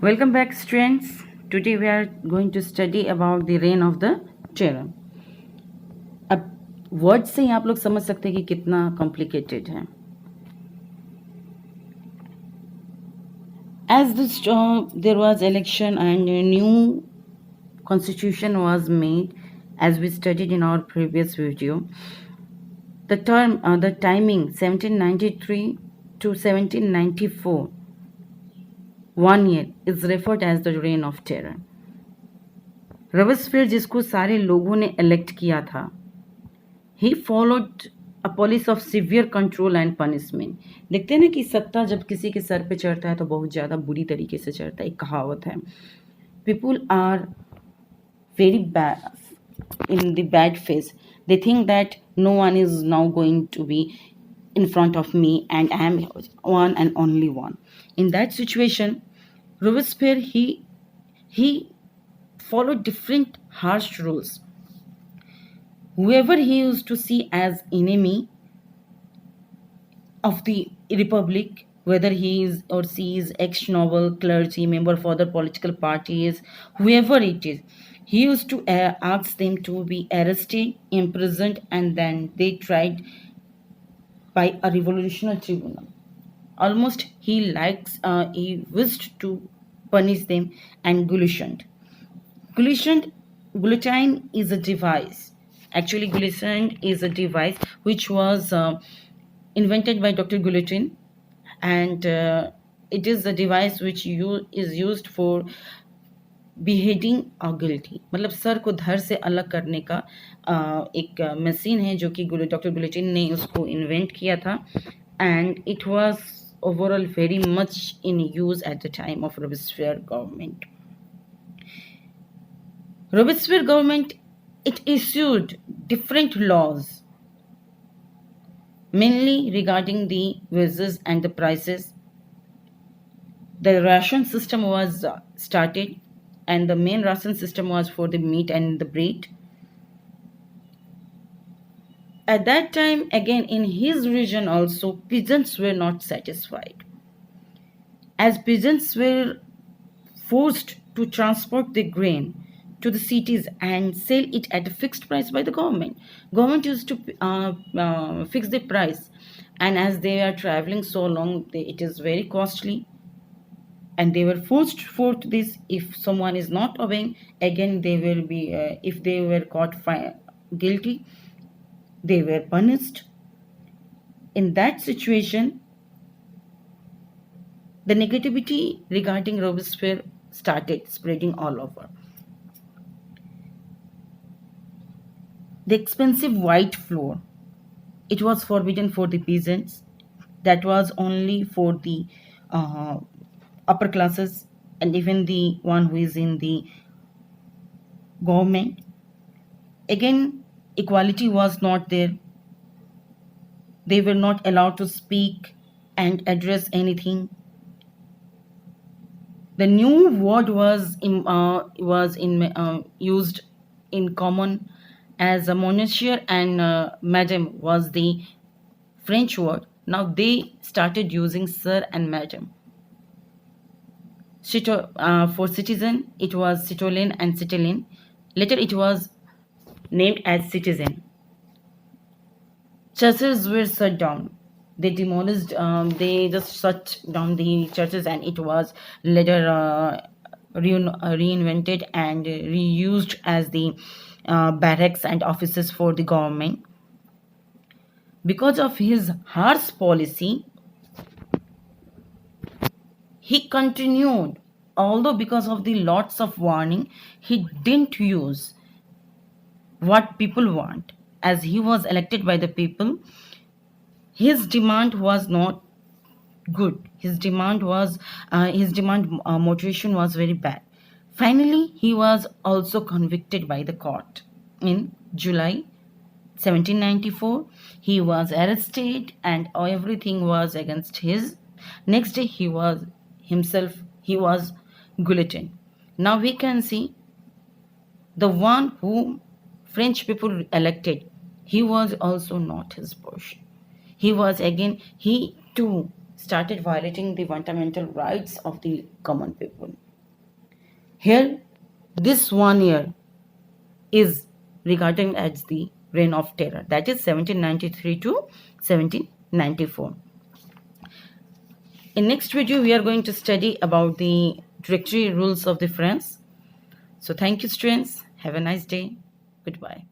Welcome back, students. Today we are going to study about the reign of the terror. अब word से ही आप लोग समझ सकते हैं कि कितना कॉम्प्लिकेटेड है. As there was election and a new constitution was made, as we studied in our previous video, the timing 1793 to 1794, 1 year, is referred as the reign of terror. रॉबस्फेयर जिसको सारे लोगों ने इलेक्ट किया था, he followed a policy of severe control and punishment. देखते हैं ना कि सत्ता जब किसी के सर पे चढ़ता है तो बहुत ज़्यादा बुरी तरीके से चढ़ता है. एक कहावत है, people are very bad in the bad phase. They think that no one is now going to be in front of me and I am one and only one. In that situation, Robespierre, he followed different harsh rules. Whoever he used to see as enemy of the republic, whether he is or she is ex-noble, clergy, member for the political parties, whoever it is, he used to ask them to be arrested, imprisoned, and then they tried by a revolutionary tribunal. Almost he wished to punish them and guillotined. Guillotine is a device. Actually, guillotine is a device which was invented by Dr. Guillotine, and it is a device which is used for beheading a guilty. मतलब sir को धड़ से अलग करने का एक machine है जो कि डॉक्टर गुलिटिन ने उसको इन्वेंट किया था, and it was overall very much in use at the time of Robespierre government. Robespierre government, it issued different laws, mainly regarding the wages and the prices. The ration system was started, and the main ration system was for the meat and the bread. At that time, again, in his region also, peasants were not satisfied, as peasants were forced to transport the grain to the cities and sell it at a fixed price by the government. Government used to fix the price, and as they are traveling so long, it is very costly, and they were forced for this. If someone is not obeying, again they will be if they were caught guilty, they were punished. In that situation, the negativity regarding Robespierre started spreading all over. The expensive white flour, it was forbidden for the peasants. That was only for the upper classes and even the one who is in the government. Again, equality was not there. They were not allowed to speak and address anything. The new word was used in common, as a monsieur and madame was the French word. Now they started using sir and madam. For citizen, it was citoyen and citoyenne. Later it was named as citizen. Churches were shut down. They demolished, they just shut down the churches, and it was later reinvented and reused as the barracks and offices for the government. Because of his harsh policy, he continued, although because of the lots of warning, he didn't use what people want. As he was elected by the people, his demand was not good. His demand motivation was very bad. Finally, he was also convicted by the court in July 1794. He was arrested and everything was against his. Next day, he was guillotined. Now we can see the one whom French people elected, he was also not his portion. He too started violating the fundamental rights of the common people. Here, this 1 year is regarded as the reign of terror, that is 1793 to 1794. In next video, we are going to study about the directory rules of the France. So thank you, students. Have a nice day. Goodbye.